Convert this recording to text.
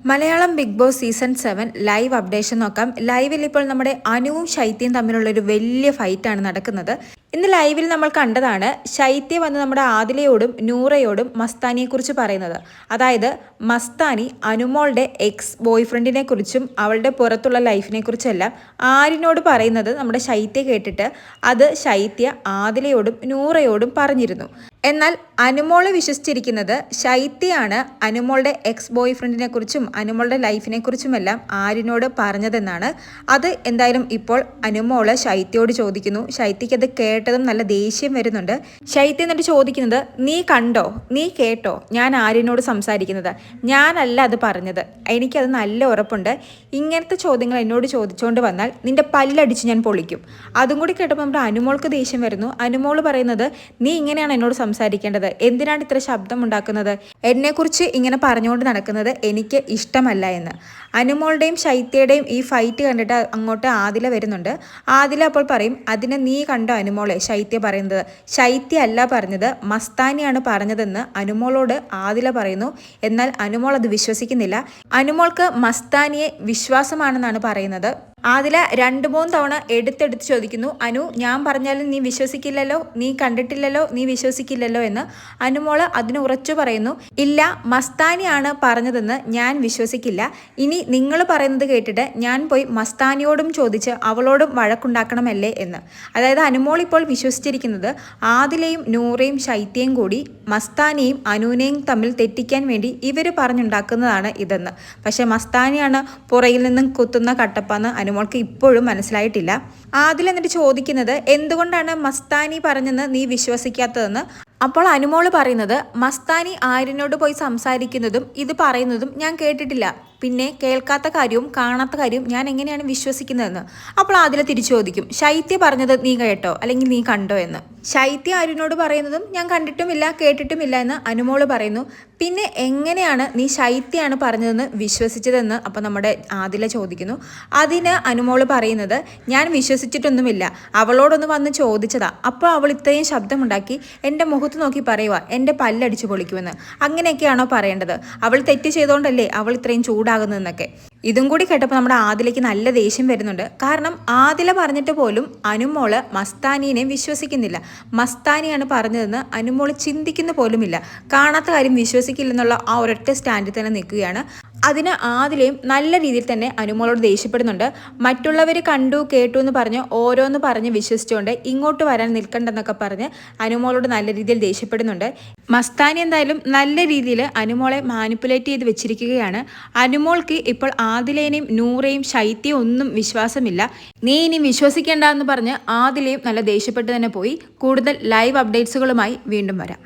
Malayalam Bigg Boss season 7 live updation നോക്കാം. ലൈവിൽ ഇപ്പോൾ നമ്മുടെ അനുവും ശൈത്യയും തമ്മിലുള്ള ഒരു വലിയ ഫൈറ്റാണ് നടക്കുന്നത്. ഇന്ന് ലൈവിൽ നമ്മൾ കണ്ടതാണ് ശൈത്യ വന്ന് നമ്മുടെ ആദിലയോടും നൂറയോടും മസ്താനിയെക്കുറിച്ച് പറയുന്നത്. അതായത് മസ്താനി അനുമോളുടെ എക്സ് ബോയ് ഫ്രണ്ടിനെ കുറിച്ചും അവളുടെ പുറത്തുള്ള ലൈഫിനെ കുറിച്ചെല്ലാം ആരിനോട് പറയുന്നത് നമ്മുടെ ശൈത്യ കേട്ടിട്ട് അത് ശൈത്യ ആദിലയോടും നൂറയോടും പറഞ്ഞിരുന്നു. എന്നാൽ അനുമോളെ വിശ്വസിച്ചിരിക്കുന്നത് ശൈത്യയാണ് അനുമോളുടെ എക്സ് ബോയ് ഫ്രണ്ടിനെ കുറിച്ചും അനുമോളുടെ ലൈഫിനെ കുറിച്ചുമെല്ലാം ആരിനോട് പറഞ്ഞതെന്നാണ്. അത് എന്തായാലും ഇപ്പോൾ അനുമോള് ശൈത്യയോട് ചോദിക്കുന്നു. ശൈത്യയ്ക്ക് അത് കേട്ടതും നല്ല ദേഷ്യം വരുന്നുണ്ട്. ശൈത്യ എന്നിട്ട് ചോദിക്കുന്നത്, നീ കണ്ടോ, നീ കേട്ടോ ഞാൻ ആരിനോട് സംസാരിക്കുന്നത്? ഞാനല്ല അത് പറഞ്ഞത്, എനിക്കത് നല്ല ഉറപ്പുണ്ട്. ഇങ്ങനത്തെ ചോദ്യങ്ങൾ എന്നോട് ചോദിച്ചുകൊണ്ട് വന്നാൽ നിന്റെ പല്ലടിച്ച് ഞാൻ പൊളിക്കും. അതും കൂടി കേട്ടപ്പോൾ നമ്മുടെ അനുമോൾക്ക് ദേഷ്യം വരുന്നു. അനുമോള് പറയുന്നത്, നീ ഇങ്ങനെയാണ് എന്നോട് സംസാരിക്കേണ്ടത്, എന്തിനാണ് ഇത്ര ശബ്ദം ഉണ്ടാക്കുന്നത്, എന്നെക്കുറിച്ച് ഇങ്ങനെ പറഞ്ഞുകൊണ്ട് നടക്കുന്നത് എനിക്ക് ഇഷ്ടമല്ല എന്ന്. അനുമോളുടെയും ശൈത്യയുടെയും ഈ ഫൈറ്റ് കണ്ടിട്ട് അങ്ങോട്ട് ആദില വരുന്നുണ്ട്. ആദില അപ്പോൾ പറയും, അതിനെ നീ കണ്ടോ അനുമോളെ? ശൈത്യ പറയുന്നത്. ശൈത്യ അല്ല പറഞ്ഞത്, മസ്താനിയാണ് പറഞ്ഞതെന്ന് അനുമോളോട് ആദില പറയുന്നു. എന്നാൽ അനുമോൾ അത് വിശ്വസിക്കുന്നില്ല. അനുമോൾക്ക് മസ്താനിയെ വിശ്വാസമാണെന്നാണ് പറയുന്നത്. ആദില 2-3 തവണ എടുത്തെടുത്ത് ചോദിക്കുന്നു, അനു ഞാൻ പറഞ്ഞാലും നീ വിശ്വസിക്കില്ലല്ലോ, നീ കണ്ടിട്ടില്ലല്ലോ, നീ വിശ്വസിക്കില്ലല്ലോ എന്ന്. അനുമോള് അതിന് ഉറച്ചു പറയുന്നു, ഇല്ല മസ്താനിയാണ് പറഞ്ഞതെന്ന് ഞാൻ വിശ്വസിക്കില്ല. ഇനി നിങ്ങൾ പറയുന്നത് കേട്ടിട്ട് ഞാൻ പോയി മസ്താനിയോടും ചോദിച്ച് അവളോടും വഴക്കുണ്ടാക്കണമല്ലേ എന്ന്. അതായത് അനുമോൾ ഇപ്പോൾ വിശ്വസിച്ചിരിക്കുന്നത് ആദിലയും നൂറയും ശൈത്യയും കൂടി മസ്താനിയും അനുവിനെയും തമ്മിൽ തെറ്റിക്കാൻ വേണ്ടി ഇവർ പറഞ്ഞുണ്ടാക്കുന്നതാണ് ഇതെന്ന്. പക്ഷെ മസ്താനിയാണ് പുറയിൽ നിന്നും കുത്തുന്ന കട്ടപ്പാന്ന് അനുമോൾക്ക് ഇപ്പോഴും മനസ്സിലായിട്ടില്ല. ആദിൽ എന്നിട്ട് ചോദിക്കുന്നത്, എന്തുകൊണ്ടാണ് മസ്താനി പറഞ്ഞെന്ന് നീ വിശ്വസിക്കാത്തതെന്ന്. അപ്പോൾ അനുമോള് പറയുന്നത്, മസ്താനി ആര്യനോട് പോയി സംസാരിക്കുന്നതും ഇത് പറയുന്നതും ഞാൻ കേട്ടിട്ടില്ല, പിന്നെ കേൾക്കാത്ത കാര്യവും കാണാത്ത കാര്യവും ഞാൻ എങ്ങനെയാണ് വിശ്വസിക്കുന്നതെന്ന്. അപ്പോൾ ആദില തിരിച്ചു ചോദിക്കും, ശൈത്യ പറഞ്ഞത് നീ കേട്ടോ അല്ലെങ്കിൽ നീ കണ്ടോ എന്ന്. ശൈത്യ ആര്യനോട് പറയുന്നതും ഞാൻ കണ്ടിട്ടുമില്ല കേട്ടിട്ടുമില്ല എന്ന് അനുമോള് പറയുന്നു. പിന്നെ എങ്ങനെയാണ് നീ ശൈത്യയാണ് പറഞ്ഞതെന്ന് വിശ്വസിച്ചതെന്ന് അപ്പോൾ നമ്മുടെ ആദില ചോദിക്കുന്നു. അതിന് അനുമോള് പറയുന്നത്, ഞാൻ വിശ്വസിച്ചിട്ടൊന്നുമില്ല, അവളോടൊന്ന് വന്ന് ചോദിച്ചതാ, അപ്പോൾ അവൾ ഇത്രയും ശബ്ദമുണ്ടാക്കി എൻ്റെ മുഖത്ത് നോക്കി പറയുക എൻ്റെ പല്ലടിച്ചു പൊളിക്കുമെന്ന്. അങ്ങനെയൊക്കെയാണോ പറയേണ്ടത്? അവൾ തെറ്റ് ചെയ്തുകൊണ്ടല്ലേ അവൾ ഇത്രയും ചൂടാകുന്നതെന്നൊക്കെ. ഇതും കൂടി കേട്ടപ്പോൾ നമ്മുടെ ആദിലയ്ക്ക് നല്ല ദേഷ്യം വരുന്നുണ്ട്. കാരണം ആദില പറഞ്ഞിട്ട് പോലും അനുമോള് മസ്താനിയെ വിശ്വസിക്കുന്നില്ല. മസ്താനിയാണ് പറഞ്ഞതെന്ന് അനുമോള് ചിന്തിക്കുന്ന പോലുമില്ല. കാണാത്ത കാര്യം വിശ്വസിക്കില്ലെന്നുള്ള ആ ഒരൊറ്റ സ്റ്റാൻഡിൽ തന്നെ നിൽക്കുകയാണ്. അതിന് ആദിലയും നല്ല രീതിയിൽ തന്നെ അനുമോളോട് ദേഷ്യപ്പെടുന്നുണ്ട്. മറ്റുള്ളവർ കണ്ടു കേട്ടു എന്ന് പറഞ്ഞ് ഓരോന്ന് പറഞ്ഞ് വിശ്വസിച്ചുകൊണ്ട് ഇങ്ങോട്ട് വരാൻ നിൽക്കണ്ടെന്നൊക്കെ പറഞ്ഞ് അനുമോളോട് നല്ല രീതിയിൽ ദേഷ്യപ്പെടുന്നുണ്ട്. മസ്താനി എന്തായാലും നല്ല രീതിയിൽ അനുമോളെ മാനിപ്പുലേറ്റ് ചെയ്ത് വെച്ചിരിക്കുകയാണ്. അനുമോൾക്ക് ഇപ്പോൾ ആദിലേനെയും നൂറയും ശൈത്യയും ഒന്നും വിശ്വാസമില്ല. നീ ഇനി വിശ്വസിക്കേണ്ട എന്ന് പറഞ്ഞ് ആദിലയും നല്ല ദേഷ്യപ്പെട്ട് തന്നെ പോയി. കൂടുതൽ ലൈവ് അപ്ഡേറ്റ്സുകളുമായി വീണ്ടും വരാം.